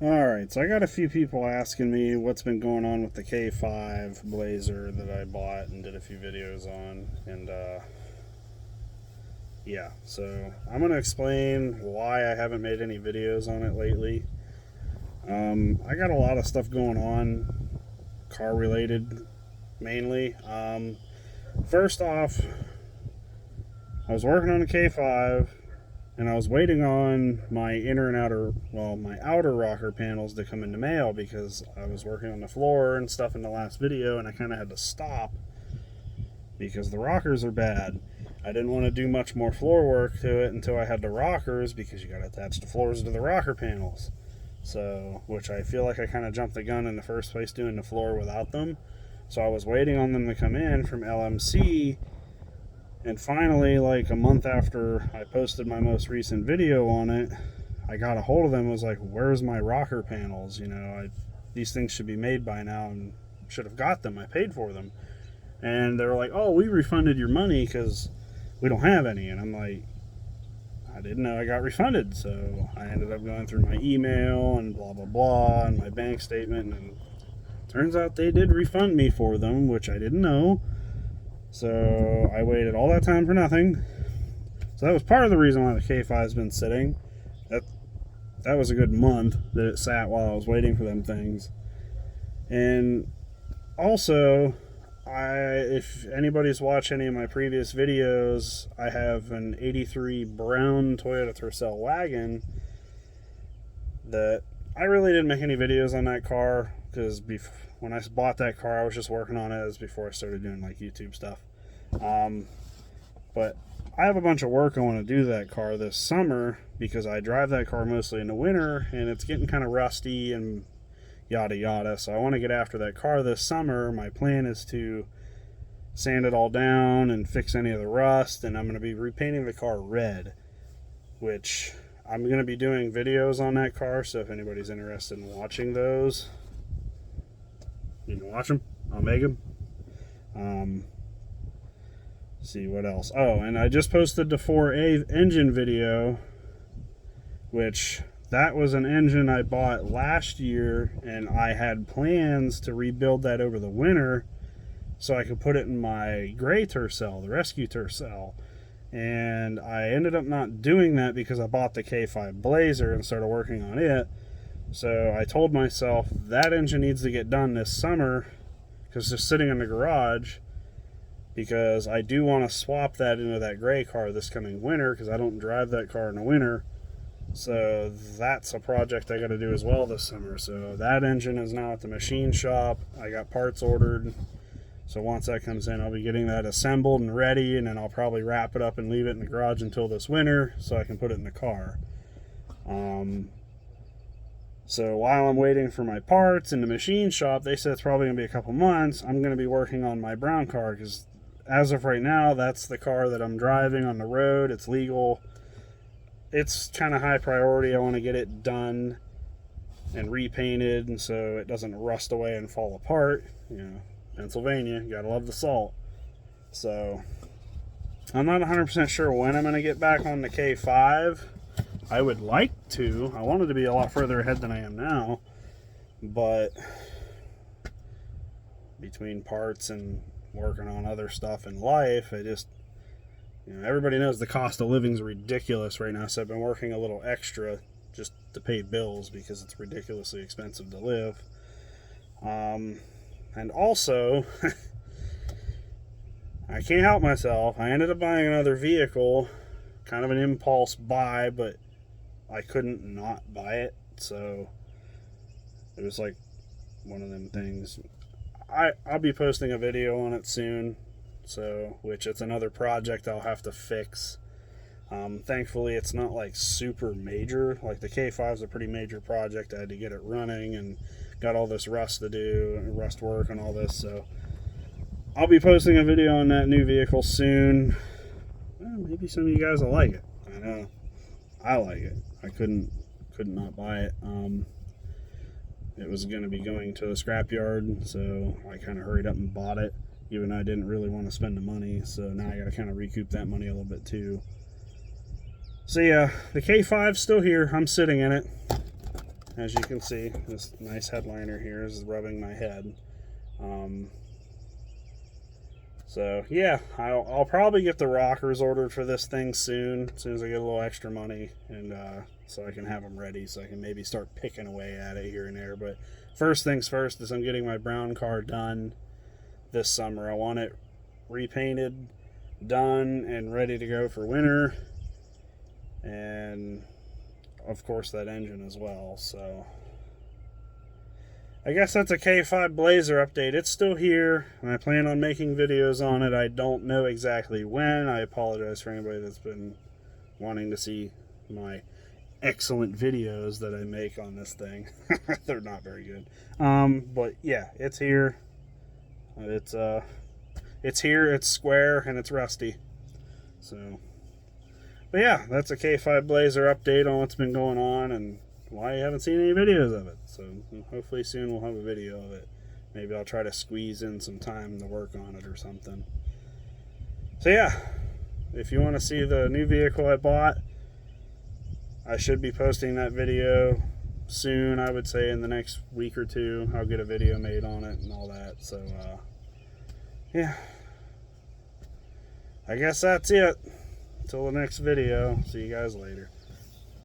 Alright, so I got a few people asking me what's been going on with the K5 Blazer that I bought and did a few videos on. And, yeah, so I'm going to explain why I haven't made any videos on it lately. I got a lot of stuff going on, car related mainly. First off, I was working on a K5 and I was waiting on my inner and outer, well, my outer rocker panels to come into mail because I was working on the floor and stuff in the last video, and I kind of had to stop because the rockers are bad. I didn't want to do much more floor work to it until I had the rockers, because you got to attach the floors to the rocker panels. So, which I feel like I kind of jumped the gun in the first place doing the floor without them. So I was waiting on them to come in from LMC. And finally, like a month after I posted my most recent video on it, I got a hold of them and was like, where's my rocker panels? You know, these things should be made by now and should have got them. I paid for them. And they were like, oh, we refunded your money because we don't have any. And I'm like, I didn't know I got refunded. So I ended up going through my email and blah, blah, blah, and my bank statement. And turns out they did refund me for them, which I didn't know. So I waited all that time for nothing. So that was part of the reason why the K5's been sitting. That was a good month that it sat while I was waiting for them things. And also, if anybody's watched any of my previous videos, I have an 83 brown Toyota Tercel wagon that I really didn't make any videos on that car because when I bought that car, I was just working on it as before I started doing like YouTube stuff. But I have a bunch of work I want to do to that car this summer because I drive that car mostly in the winter and it's getting kind of rusty and yada yada. So I want to get after that car this summer. My plan is to sand it all down and fix any of the rust, and I'm going to be repainting the car red, which I'm going to be doing videos on that car. So if anybody's interested in watching those, you can watch them. I'll make them. See what else. Oh, and I just posted the 4A engine video, which that was an engine I bought last year, and I had plans to rebuild that over the winter so I could put it in my gray Tercel, the rescue Tercel. And I ended up not doing that because I bought the K5 Blazer and started working on it. So I told myself that engine needs to get done this summer because it's just sitting in the garage, because I do want to swap that into that gray car this coming winter because I don't drive that car in the winter. So that's a project I got to do as well this summer. So that engine is now at the machine shop. I got parts ordered. So once that comes in, I'll be getting that assembled and ready, and then I'll probably wrap it up and leave it in the garage until this winter so I can put it in the car. So while I'm waiting for my parts in the machine shop, they said it's probably going to be a couple months, I'm going to be working on my brown car because as of right now, that's the car that I'm driving on the road. It's legal. It's kind of high priority. I want to get it done and repainted, and so it doesn't rust away and fall apart. You know, Pennsylvania, you gotta love the salt. So I'm not 100% sure when I'm going to get back on the K5. I would like to. I wanted to be a lot further ahead than I am now, but between parts and working on other stuff in life, I just, you know, everybody knows the cost of living is ridiculous right now, so I've been working a little extra just to pay bills because it's ridiculously expensive to live. And also, I can't help myself. I ended up buying another vehicle, kind of an impulse buy, but I couldn't not buy it, so it was like one of them things. I'll be posting a video on it soon, so which it's another project I'll have to fix. Thankfully, it's not like super major. Like the K5 is a pretty major project. I had to get it running and got all this rust to do, rust work and all this. So I'll be posting a video on that new vehicle soon. Well, maybe some of you guys will like it. I know I like it. I couldn't not buy it. It was going to be going to a scrapyard, so I kind of hurried up and bought it, even though I didn't really want to spend the money. So now I got to kind of recoup that money a little bit too. So yeah, the K5's still here. I'm sitting in it. as you can see, this nice headliner here is rubbing my head. So yeah, I'll probably get the rockers ordered for this thing soon, as soon as I get a little extra money, and so I can have them ready, so I can maybe start picking away at it here and there. But first things first is I'm getting my brown car done this summer. I want it repainted, done, and ready to go for winter, and of course that engine as well. So I guess that's a K5 Blazer update. It's still here, and I plan on making videos on it. I don't know exactly when. I apologize for anybody that's been wanting to see my excellent videos that I make on this thing. They're not very good. But yeah, it's here. It's here, it's square, and it's rusty. So, but yeah, that's a K5 Blazer update on what's been going on and why you haven't seen any videos of it. So hopefully soon we'll have a video of it. Maybe I'll try to squeeze in some time to work on it or something. So yeah, if you want to see the new vehicle I bought, I should be posting that video soon. I would say in the next week or two I'll get a video made on it and all that. So yeah, I guess that's it. Until the next video, see you guys later.